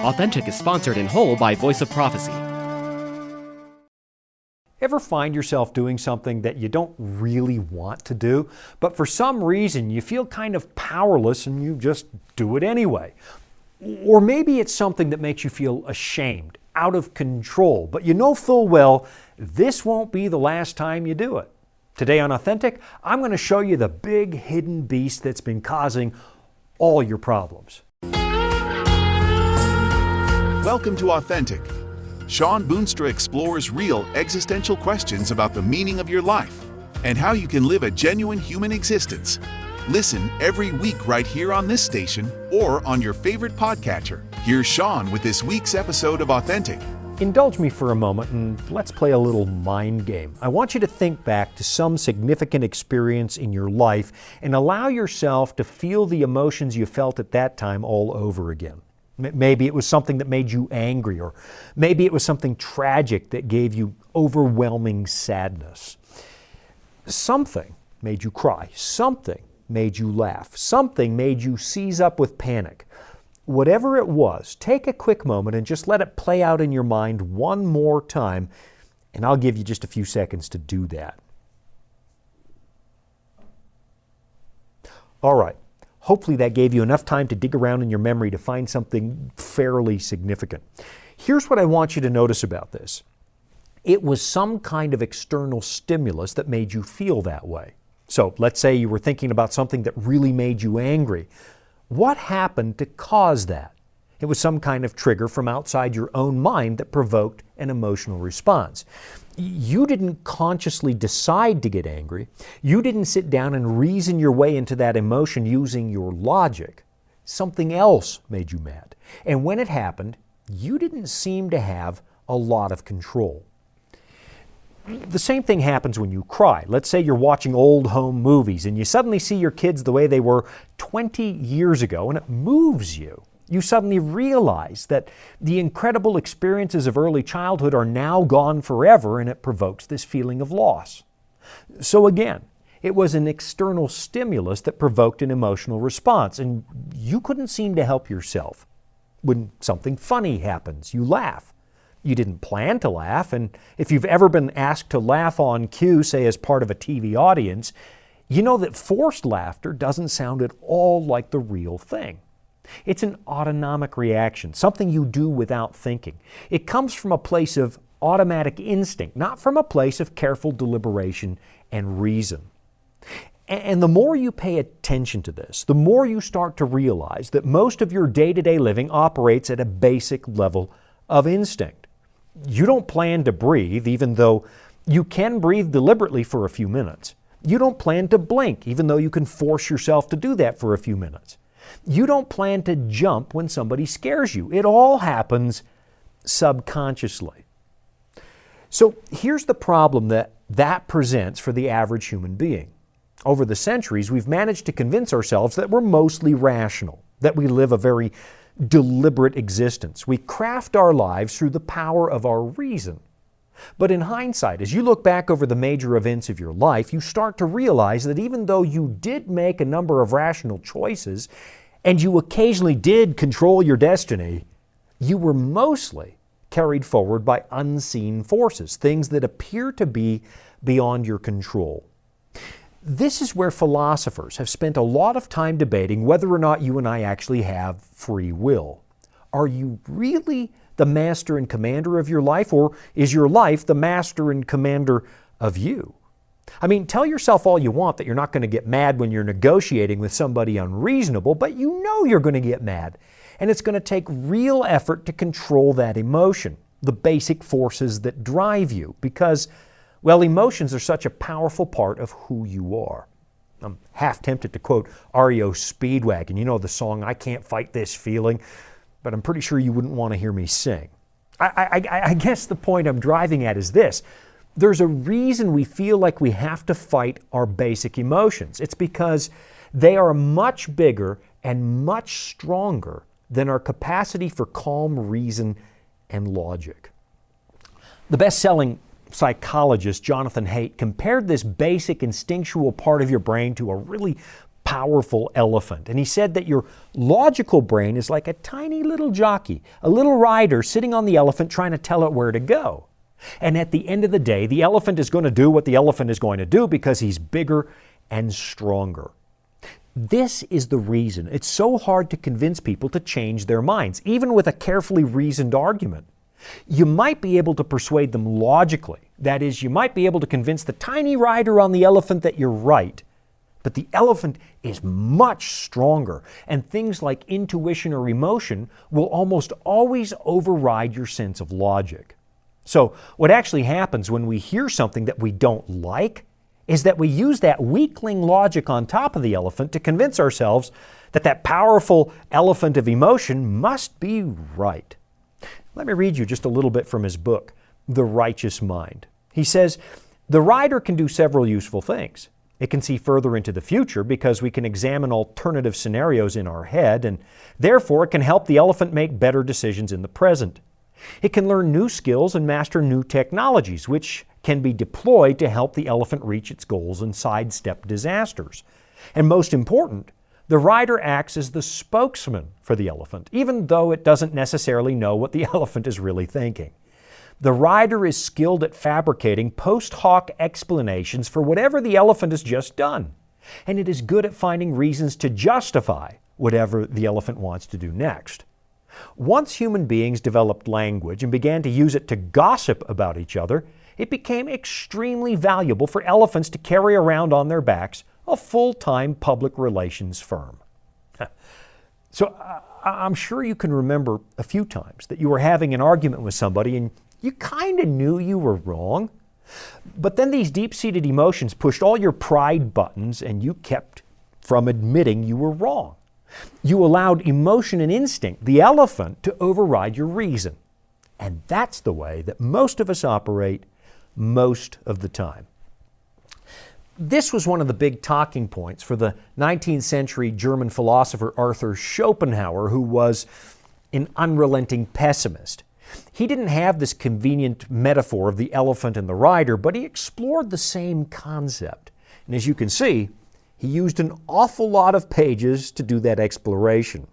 Authentic is sponsored in whole by Voice of Prophecy. Ever find yourself doing something that you don't really want to do, but for some reason you feel kind of powerless and you just do it anyway? Or maybe it's something that makes you feel ashamed, out of control, but you know full well this won't be the last time you do it. Today on Authentic, I'm going to show you the big hidden beast that's been causing all your problems. Welcome to Authentic. Shawn Boonstra explores real existential questions about the meaning of your life and how you can live a genuine human existence. Listen every week right here on this station or on your favorite podcatcher. Here's Shawn with this week's episode of Authentic. Indulge me for a moment and let's play a little mind game. I want you to think back to some significant experience in your life and allow yourself to feel the emotions you felt at that time all over again. Maybe it was something that made you angry, or maybe it was something tragic that gave you overwhelming sadness. Something made you cry. Something made you laugh. Something made you seize up with panic. Whatever it was, take a quick moment and just let it play out in your mind one more time, and I'll give you just a few seconds to do that. All right. Hopefully that gave you enough time to dig around in your memory to find something fairly significant. Here's what I want you to notice about this. It was some kind of external stimulus that made you feel that way. So let's say you were thinking about something that really made you angry. What happened to cause that? It was some kind of trigger from outside your own mind that provoked an emotional response. You didn't consciously decide to get angry. You didn't sit down and reason your way into that emotion using your logic. Something else made you mad. And when it happened, you didn't seem to have a lot of control. The same thing happens when you cry. Let's say you're watching old home movies and you suddenly see your kids the way they were 20 years ago and it moves you. You suddenly realize that the incredible experiences of early childhood are now gone forever, and it provokes this feeling of loss. So again, it was an external stimulus that provoked an emotional response, and you couldn't seem to help yourself. When something funny happens, you laugh. You didn't plan to laugh, and if you've ever been asked to laugh on cue, say as part of a TV audience, you know that forced laughter doesn't sound at all like the real thing. It's an autonomic reaction, something you do without thinking. It comes from a place of automatic instinct, not from a place of careful deliberation and reason. And the more you pay attention to this, the more you start to realize that most of your day-to-day living operates at a basic level of instinct. You don't plan to breathe, even though you can breathe deliberately for a few minutes. You don't plan to blink, even though you can force yourself to do that for a few minutes. You don't plan to jump when somebody scares you. It all happens subconsciously. So here's the problem that presents for the average human being. Over the centuries, we've managed to convince ourselves that we're mostly rational, that we live a very deliberate existence. We craft our lives through the power of our reason. But in hindsight, as you look back over the major events of your life, you start to realize that even though you did make a number of rational choices, and you occasionally did control your destiny, you were mostly carried forward by unseen forces, things that appear to be beyond your control. This is where philosophers have spent a lot of time debating whether or not you and I actually have free will. Are you really the master and commander of your life, or is your life the master and commander of you? I mean, tell yourself all you want that you're not going to get mad when you're negotiating with somebody unreasonable, but you know you're going to get mad. And it's going to take real effort to control that emotion, the basic forces that drive you, because, well, emotions are such a powerful part of who you are. I'm half tempted to quote REO Speedwagon. You know the song, "I Can't Fight This Feeling," but I'm pretty sure you wouldn't want to hear me sing. I guess the point I'm driving at is this. There's a reason we feel like we have to fight our basic emotions. It's because they are much bigger and much stronger than our capacity for calm reason and logic. The best-selling psychologist Jonathan Haidt compared this basic instinctual part of your brain to a really powerful elephant. And he said that your logical brain is like a tiny little jockey, a little rider sitting on the elephant trying to tell it where to go. And at the end of the day, the elephant is going to do what the elephant is going to do because he's bigger and stronger. This is the reason it's so hard to convince people to change their minds, even with a carefully reasoned argument. You might be able to persuade them logically. That is, you might be able to convince the tiny rider on the elephant that you're right. But the elephant is much stronger, and things like intuition or emotion will almost always override your sense of logic. So what actually happens when we hear something that we don't like is that we use that weakling logic on top of the elephant to convince ourselves that that powerful elephant of emotion must be right. Let me read you just a little bit from his book, The Righteous Mind. He says, the rider can do several useful things. It can see further into the future because we can examine alternative scenarios in our head, and therefore it can help the elephant make better decisions in the present. It can learn new skills and master new technologies, which can be deployed to help the elephant reach its goals and sidestep disasters. And most important, the rider acts as the spokesman for the elephant, even though it doesn't necessarily know what the elephant is really thinking. The rider is skilled at fabricating post hoc explanations for whatever the elephant has just done, and it is good at finding reasons to justify whatever the elephant wants to do next. Once human beings developed language and began to use it to gossip about each other, it became extremely valuable for elephants to carry around on their backs a full-time public relations firm. So I'm sure you can remember a few times that you were having an argument with somebody and you kind of knew you were wrong, but then these deep-seated emotions pushed all your pride buttons and you kept from admitting you were wrong. You allowed emotion and instinct, the elephant, to override your reason. And that's the way that most of us operate most of the time. This was one of the big talking points for the 19th century German philosopher Arthur Schopenhauer, who was an unrelenting pessimist. He didn't have this convenient metaphor of the elephant and the rider, but he explored the same concept. And as you can see, he used an awful lot of pages to do that exploration.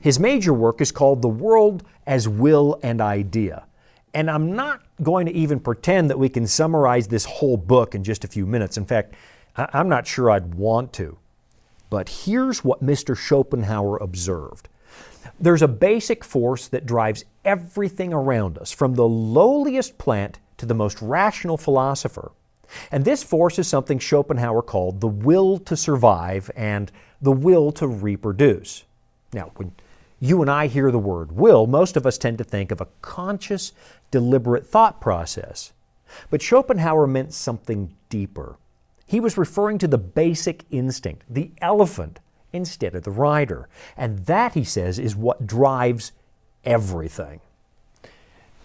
His major work is called The World as Will and Idea. And I'm not going to even pretend that we can summarize this whole book in just a few minutes. In fact, I'm not sure I'd want to. But here's what Mr. Schopenhauer observed. There's a basic force that drives everything around us, from the lowliest plant to the most rational philosopher. And this force is something Schopenhauer called the will to survive and the will to reproduce. Now, when you and I hear the word will, most of us tend to think of a conscious, deliberate thought process. But Schopenhauer meant something deeper. He was referring to the basic instinct, the elephant, instead of the rider. And that, he says, is what drives everything.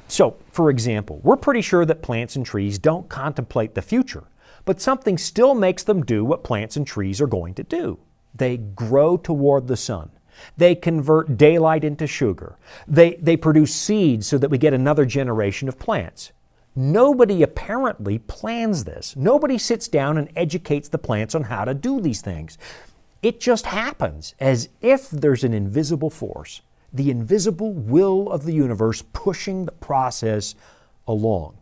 So, for example, we're pretty sure that plants and trees don't contemplate the future, but something still makes them do what plants and trees are going to do. They grow toward the sun. They convert daylight into sugar. They produce seeds so that we get another generation of plants. Nobody apparently plans this. Nobody sits down and educates the plants on how to do these things. It just happens, as if there's an invisible force, the invisible will of the universe pushing the process along.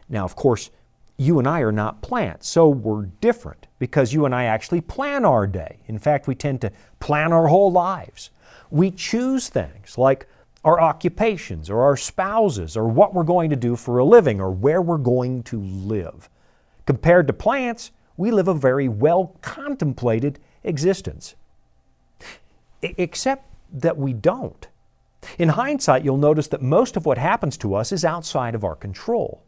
Now, of course, you and I are not plants, so we're different because you and I actually plan our day. In fact, we tend to plan our whole lives. We choose things like our occupations or our spouses or what we're going to do for a living or where we're going to live. Compared to plants, we live a very well-contemplated existence. Except that we don't. In hindsight, you'll notice that most of what happens to us is outside of our control.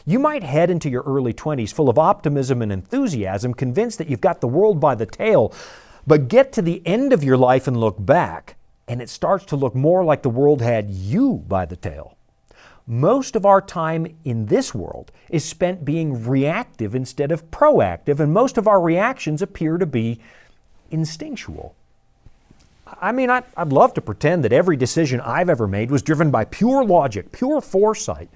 You might head into your early 20s full of optimism and enthusiasm, convinced that you've got the world by the tail, but get to the end of your life and look back, and it starts to look more like the world had you by the tail. Most of our time in this world is spent being reactive instead of proactive, and most of our reactions appear to be instinctual. I mean, I'd love to pretend that every decision I've ever made was driven by pure logic, pure foresight.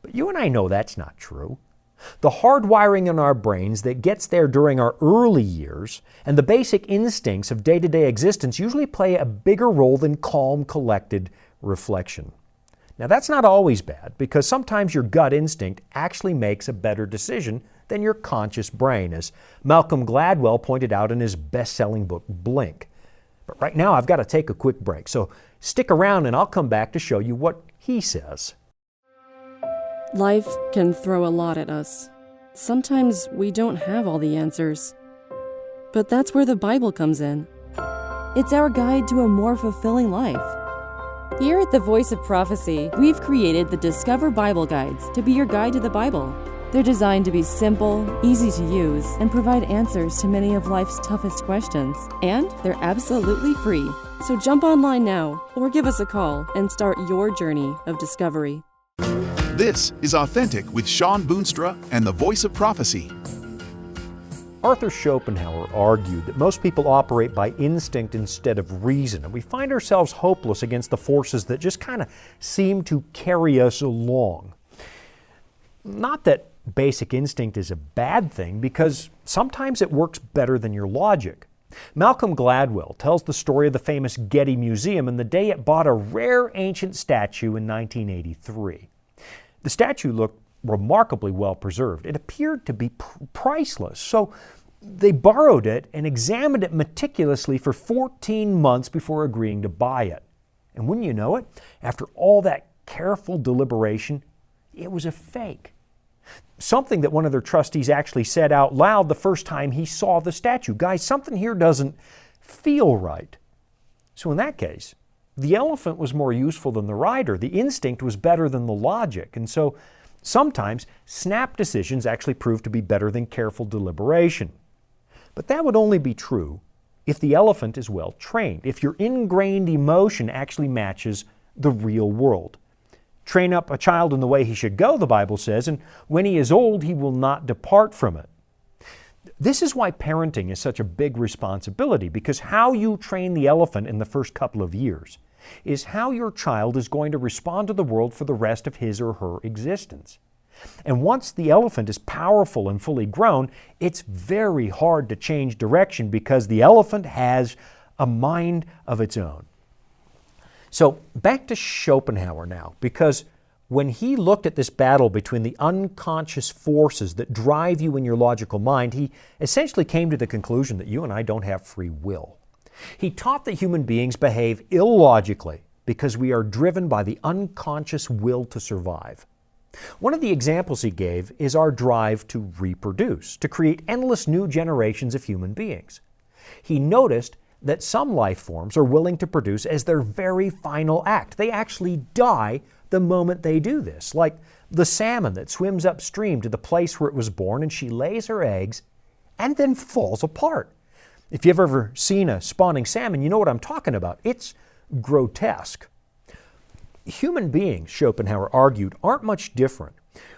But you and I know that's not true. The hardwiring in our brains that gets there during our early years and the basic instincts of day-to-day existence usually play a bigger role than calm, collected reflection. Now that's not always bad, because sometimes your gut instinct actually makes a better decision than your conscious brain, as Malcolm Gladwell pointed out in his best-selling book, Blink. But right now I've got to take a quick break, so stick around and I'll come back to show you what he says. Life can throw a lot at us. Sometimes we don't have all the answers. But that's where the Bible comes in. It's our guide to a more fulfilling life. Here at the Voice of Prophecy, we've created the Discover Bible Guides to be your guide to the Bible. They're designed to be simple, easy to use, and provide answers to many of life's toughest questions. And they're absolutely free. So jump online now or give us a call and start your journey of discovery. This is Authentic with Shawn Boonstra and the Voice of Prophecy. Arthur Schopenhauer argued that most people operate by instinct instead of reason, and we find ourselves hopeless against the forces that just kind of seem to carry us along. Not that basic instinct is a bad thing, because sometimes it works better than your logic. Malcolm Gladwell tells the story of the famous Getty Museum and the day it bought a rare ancient statue in 1983. The statue looked remarkably well preserved. It appeared to be priceless, so they borrowed it and examined it meticulously for 14 months before agreeing to buy it. And wouldn't you know it, after all that careful deliberation, it was a fake. Something that one of their trustees actually said out loud the first time he saw the statue. Guys, something here doesn't feel right. So in that case, the elephant was more useful than the rider. The instinct was better than the logic. And so sometimes snap decisions actually prove to be better than careful deliberation. But that would only be true if the elephant is well trained, if your ingrained emotion actually matches the real world. Train up a child in the way he should go, the Bible says, and when he is old, he will not depart from it. This is why parenting is such a big responsibility, because how you train the elephant in the first couple of years is how your child is going to respond to the world for the rest of his or her existence. And once the elephant is powerful and fully grown, it's very hard to change direction because the elephant has a mind of its own. So back to Schopenhauer now, because when he looked at this battle between the unconscious forces that drive you in your logical mind, he essentially came to the conclusion that you and I don't have free will. He taught that human beings behave illogically because we are driven by the unconscious will to survive. One of the examples he gave is our drive to reproduce, to create endless new generations of human beings. He noticed that some life forms are willing to produce as their very final act. They actually die the moment they do this, like the salmon that swims upstream to the place where it was born and she lays her eggs and then falls apart. If you've ever seen a spawning salmon, you know what I'm talking about. It's grotesque. Human beings, Schopenhauer argued, aren't much different.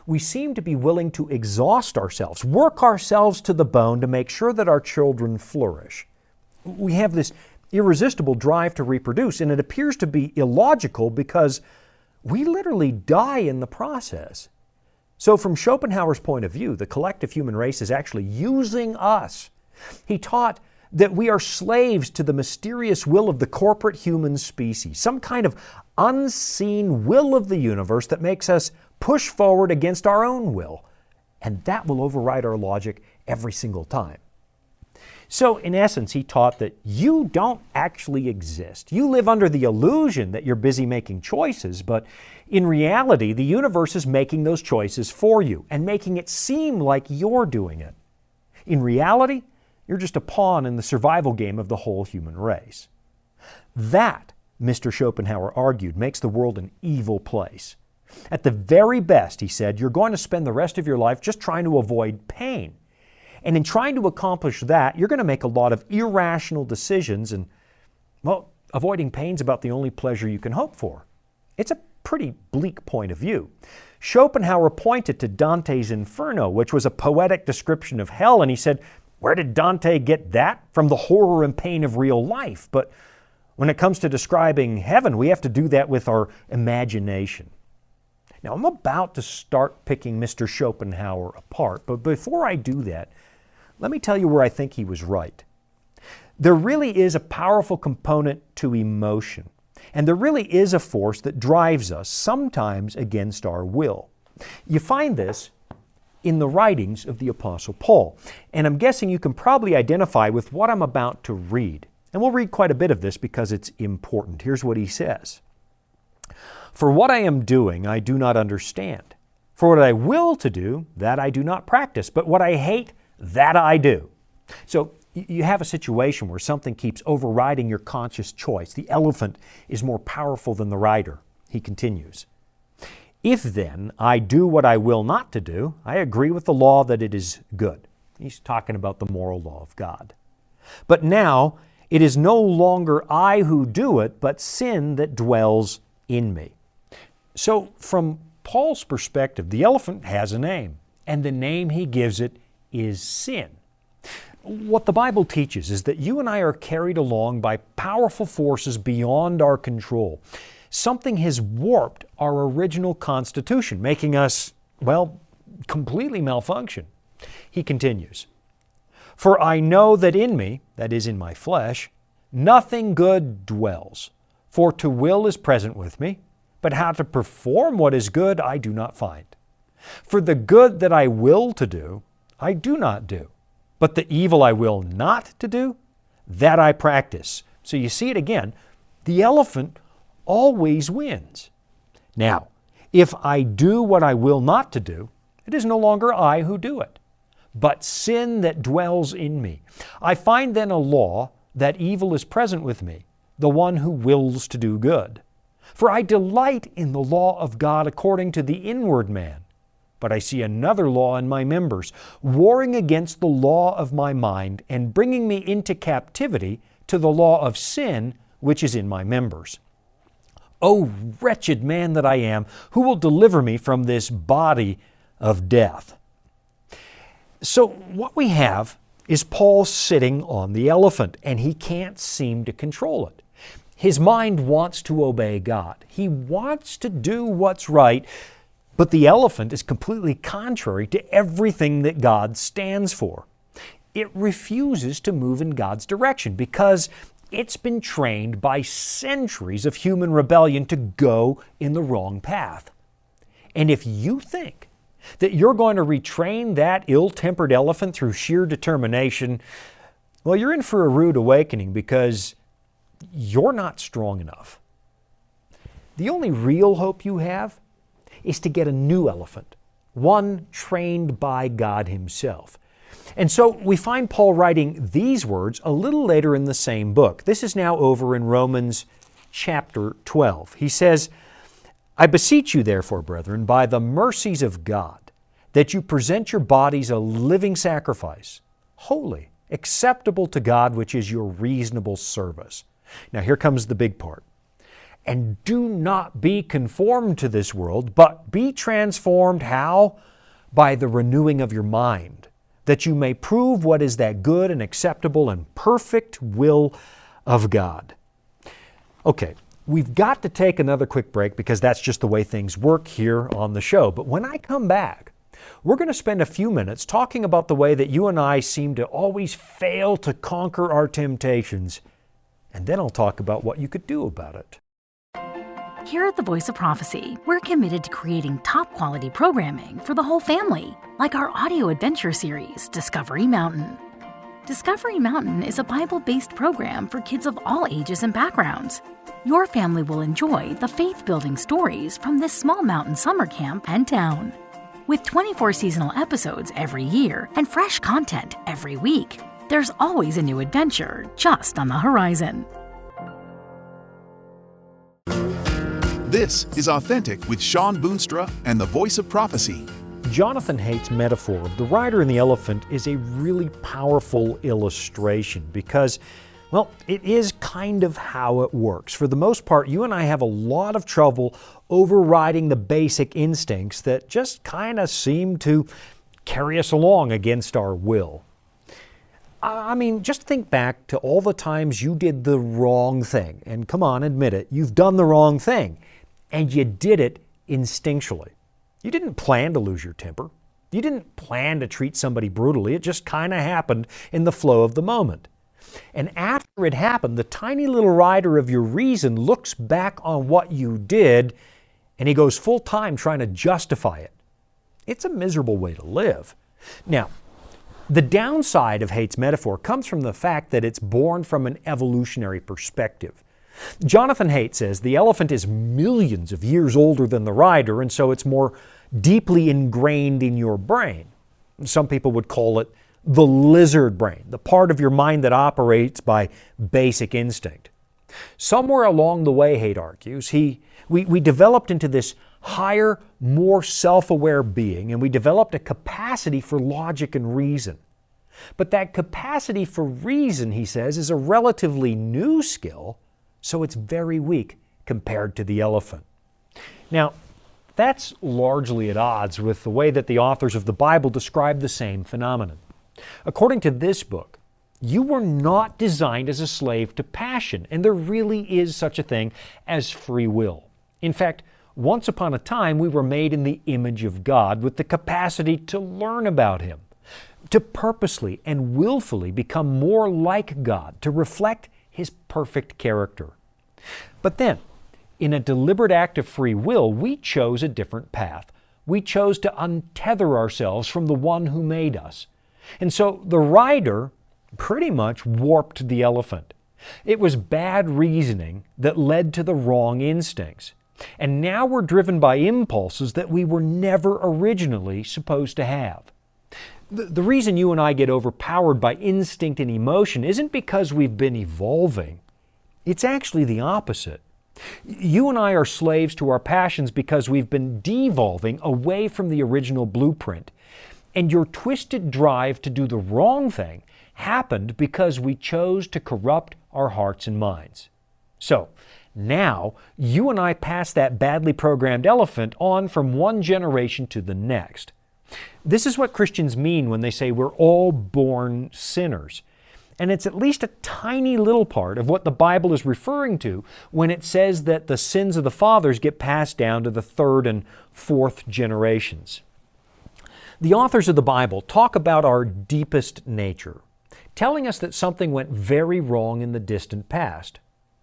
We seem to be willing to exhaust ourselves, work ourselves to the bone to make sure that our children flourish. We have this irresistible drive to reproduce, and it appears to be illogical because we literally die in the process. So from Schopenhauer's point of view, the collective human race is actually using us. He taught that we are slaves to the mysterious will of the corporate human species, some kind of unseen will of the universe that makes us push forward against our own will. And that will override our logic every single time. So in essence, he taught that you don't actually exist. You live under the illusion that you're busy making choices, but in reality, the universe is making those choices for you and making it seem like you're doing it. In reality, you're just a pawn in the survival game of the whole human race. That, Mr. Schopenhauer argued, makes the world an evil place. At the very best, he said, you're going to spend the rest of your life just trying to avoid pain. And in trying to accomplish that, you're going to make a lot of irrational decisions, and, well, avoiding pain's about the only pleasure you can hope for. It's a pretty bleak point of view. Schopenhauer pointed to Dante's Inferno, which was a poetic description of hell, and he said, where did Dante get that? From the horror and pain of real life. But when it comes to describing heaven, we have to do that with our imagination. Now, I'm about to start picking Mr. Schopenhauer apart, but before I do that, let me tell you where I think he was right. There really is a powerful component to emotion, and there really is a force that drives us, sometimes against our will. You find this in the writings of the Apostle Paul, and I'm guessing you can probably identify with what I'm about to read. And we'll read quite a bit of this because it's important. Here's what he says. For what I am doing, I do not understand. For what I will to do, that I do not practice. But what I hate, that I do. So you have a situation where something keeps overriding your conscious choice. The elephant is more powerful than the rider. He continues. If then I do what I will not to do, I agree with the law that it is good. He's talking about the moral law of God. But now it is no longer I who do it, but sin that dwells in me. So from Paul's perspective, the elephant has a name, and the name he gives it is sin. What the Bible teaches is that you and I are carried along by powerful forces beyond our control. Something has warped our original constitution, making us, completely malfunction. He continues, For I know that in me, that is in my flesh, nothing good dwells. For to will is present with me, but how to perform what is good I do not find. For the good that I will to do, I do not do. But the evil I will not to do, that I practice. So you see it again. The elephant always wins. Now, if I do what I will not to do, it is no longer I who do it, but sin that dwells in me. I find then a law that evil is present with me, the one who wills to do good. For I delight in the law of God according to the inward man. But I see another law in my members, warring against the law of my mind and bringing me into captivity to the law of sin which is in my members. O wretched man that I am, who will deliver me from this body of death? So what we have is Paul sitting on the elephant, and he can't seem to control it. His mind wants to obey God. He wants to do what's right, but the elephant is completely contrary to everything that God stands for. It refuses to move in God's direction because it's been trained by centuries of human rebellion to go in the wrong path. And if you think that you're going to retrain that ill-tempered elephant through sheer determination, well, you're in for a rude awakening because you're not strong enough. The only real hope you have is to get a new elephant, one trained by God Himself. And so we find Paul writing these words a little later in the same book. This is now over in Romans chapter 12. He says, I beseech you therefore, brethren, by the mercies of God, that you present your bodies a living sacrifice, holy, acceptable to God, which is your reasonable service. Now here comes the big part. And do not be conformed to this world, but be transformed, how? By the renewing of your mind, that you may prove what is that good and acceptable and perfect will of God. Okay, we've got to take another quick break because that's just the way things work here on the show. But when I come back, we're going to spend a few minutes talking about the way that you and I seem to always fail to conquer our temptations. And then I'll talk about what you could do about it. Here at the Voice of Prophecy, we're committed to creating top-quality programming for the whole family, like our audio adventure series, Discovery Mountain. Discovery Mountain is a Bible-based program for kids of all ages and backgrounds. Your family will enjoy the faith-building stories from this small mountain summer camp and town. With 24 seasonal episodes every year and fresh content every week, there's always a new adventure just on the horizon. This is Authentic with Shawn Boonstra and the Voice of Prophecy. Jonathan Haidt's metaphor of the rider and the elephant is a really powerful illustration because, well, it is kind of how it works. For the most part, you and I have a lot of trouble overriding the basic instincts that just kind of seem to carry us along against our will. I mean, just think back to all the times you did the wrong thing. And come on, admit it, you've done the wrong thing. And you did it instinctually. You didn't plan to lose your temper. You didn't plan to treat somebody brutally. It just kind of happened in the flow of the moment. And after it happened, the tiny little rider of your reason looks back on what you did, and he goes full time trying to justify it. It's a miserable way to live. Now, the downside of hate's metaphor comes from the fact that it's born from an evolutionary perspective. Jonathan Haidt says the elephant is millions of years older than the rider, and so it's more deeply ingrained in your brain. Some people would call it the lizard brain, the part of your mind that operates by basic instinct. Somewhere along the way, Haidt argues, we developed into this higher, more self-aware being, and we developed a capacity for logic and reason. But that capacity for reason, he says, is a relatively new skill, so it's very weak compared to the elephant. Now, that's largely at odds with the way that the authors of the Bible describe the same phenomenon. According to this book, you were not designed as a slave to passion, and there really is such a thing as free will. In fact, once upon a time, we were made in the image of God with the capacity to learn about Him, to purposely and willfully become more like God, to reflect His perfect character. But then, in a deliberate act of free will, we chose a different path. We chose to untether ourselves from the one who made us. And so the rider pretty much warped the elephant. It was bad reasoning that led to the wrong instincts. And now we're driven by impulses that we were never originally supposed to have. The reason you and I get overpowered by instinct and emotion isn't because we've been evolving. It's actually the opposite. You and I are slaves to our passions because we've been devolving away from the original blueprint. And your twisted drive to do the wrong thing happened because we chose to corrupt our hearts and minds. So, now, you and I pass that badly programmed elephant on from one generation to the next. This is what Christians mean when they say we're all born sinners. And it's at least a tiny little part of what the Bible is referring to when it says that the sins of the fathers get passed down to the third and fourth generations. The authors of the Bible talk about our deepest nature, telling us that something went very wrong in the distant past.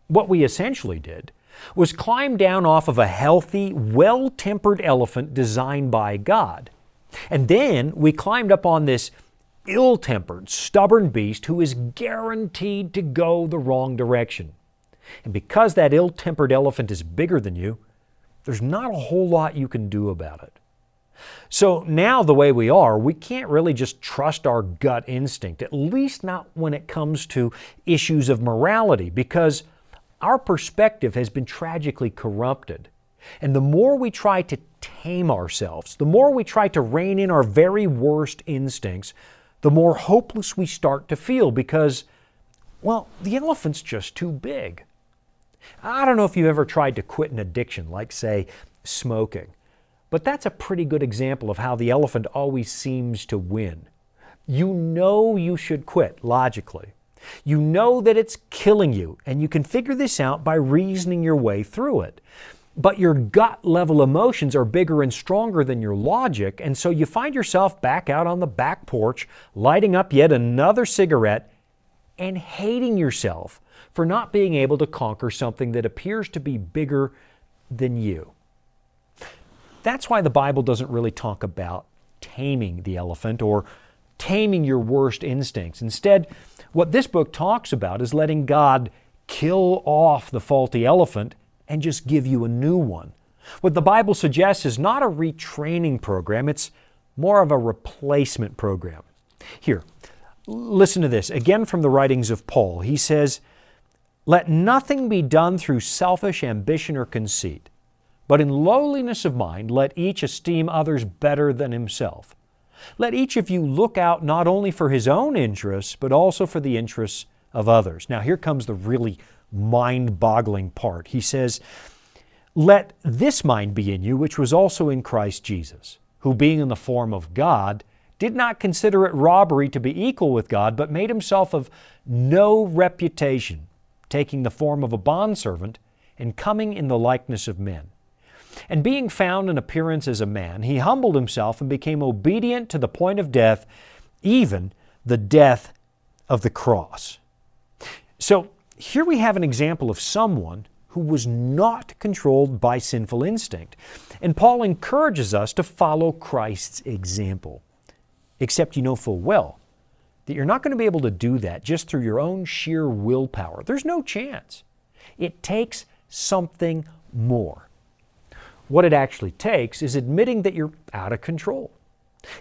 What we essentially did was climb down off of a healthy, well-tempered elephant designed by God. And then we climbed up on this ill-tempered, stubborn beast who is guaranteed to go the wrong direction. And because that ill-tempered elephant is bigger than you, there's not a whole lot you can do about it. So now the way we are, we can't really just trust our gut instinct, at least not when it comes to issues of morality, because our perspective has been tragically corrupted. And the more we try to tame ourselves, the more we try to rein in our very worst instincts, the more hopeless we start to feel because, well, the elephant's just too big. I don't know if you've ever tried to quit an addiction, like, say, smoking, but that's a pretty good example of how the elephant always seems to win. You know you should quit, logically. You know that it's killing you, and you can figure this out by reasoning your way through it. But your gut-level emotions are bigger and stronger than your logic, and so you find yourself back out on the back porch, lighting up yet another cigarette, and hating yourself for not being able to conquer something that appears to be bigger than you. That's why the Bible doesn't really talk about taming the elephant or taming your worst instincts. Instead, what this book talks about is letting God kill off the faulty elephant and just give you a new one. What the Bible suggests is not a retraining program, it's more of a replacement program. Here, listen to this, again from the writings of Paul. He says, "Let nothing be done through selfish ambition or conceit, but in lowliness of mind let each esteem others better than himself. Let each of you look out not only for his own interests, but also for the interests of others." Now here comes the really mind-boggling part. He says, "Let this mind be in you, which was also in Christ Jesus, who being in the form of God, did not consider it robbery to be equal with God, but made himself of no reputation, taking the form of a bondservant and coming in the likeness of men. And being found in appearance as a man, he humbled himself and became obedient to the point of death, even the death of the cross. So here we have an example of someone who was not controlled by sinful instinct. And Paul encourages us to follow Christ's example. Except you know full well that you're not going to be able to do that just through your own sheer willpower. There's no chance. It takes something more. What it actually takes is admitting that you're out of control.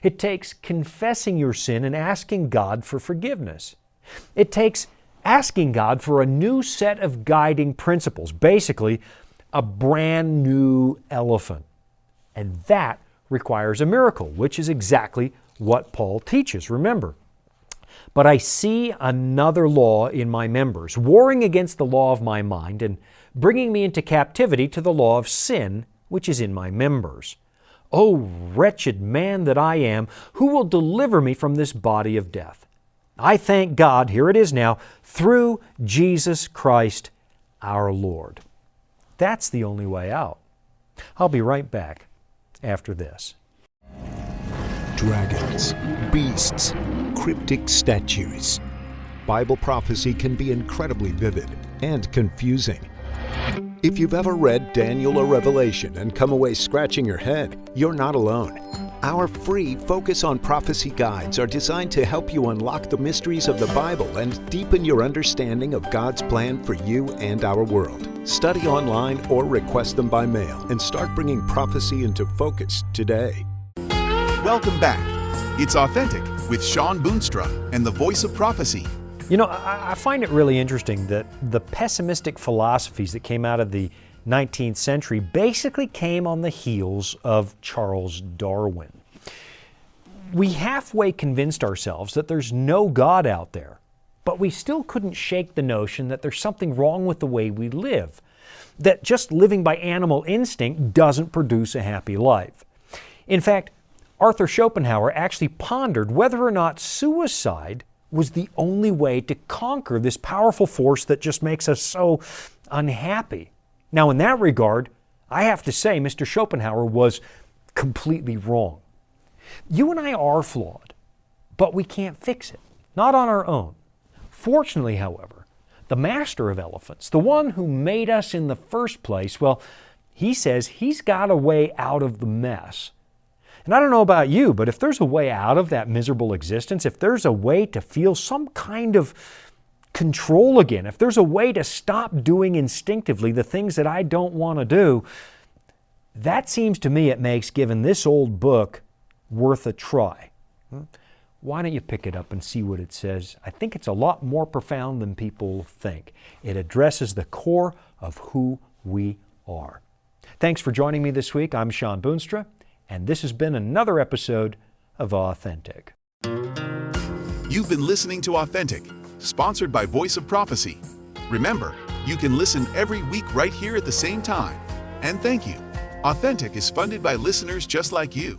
It takes confessing your sin and asking God for forgiveness. It takes asking God for a new set of guiding principles, basically a brand new elephant. And that requires a miracle, which is exactly what Paul teaches. Remember, but I see another law in my members, warring against the law of my mind and bringing me into captivity to the law of sin, which is in my members. O wretched man that I am, who will deliver me from this body of death? I thank God, here it is now, through Jesus Christ our Lord. That's the only way out. I'll be right back after this. Dragons, beasts, cryptic statues. Bible prophecy can be incredibly vivid and confusing. If you've ever read Daniel or Revelation and come away scratching your head, you're not alone. Our free Focus on Prophecy guides are designed to help you unlock the mysteries of the Bible and deepen your understanding of God's plan for you and our world. Study online or request them by mail and start bringing prophecy into focus today. Welcome back. It's Authentic with Shawn Boonstra and the Voice of Prophecy. You know, I find it really interesting that the pessimistic philosophies that came out of the 19th century basically came on the heels of Charles Darwin. We halfway convinced ourselves that there's no God out there, but we still couldn't shake the notion that there's something wrong with the way we live, that just living by animal instinct doesn't produce a happy life. In fact, Arthur Schopenhauer actually pondered whether or not suicide was the only way to conquer this powerful force that just makes us so unhappy. Now, in that regard, I have to say Mr. Schopenhauer was completely wrong. You and I are flawed, but we can't fix it, not on our own. Fortunately, however, the master of elephants, the one who made us in the first place, well, he says he's got a way out of the mess. And I don't know about you, but if there's a way out of that miserable existence, if there's a way to feel some kind of control again, if there's a way to stop doing instinctively the things that I don't want to do, that seems to me it makes giving this old book worth a try. Why don't you pick it up and see what it says? I think it's a lot more profound than people think. It addresses the core of who we are. Thanks for joining me this week. I'm Shawn Boonstra, and this has been another episode of Authentic. You've been listening to Authentic, sponsored by Voice of Prophecy. Remember, you can listen every week right here at the same time. And thank you. Authentic is funded by listeners just like you.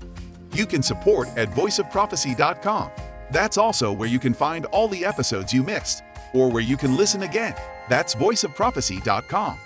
You can support at voiceofprophecy.com. That's also where you can find all the episodes you missed, or where you can listen again. That's voiceofprophecy.com.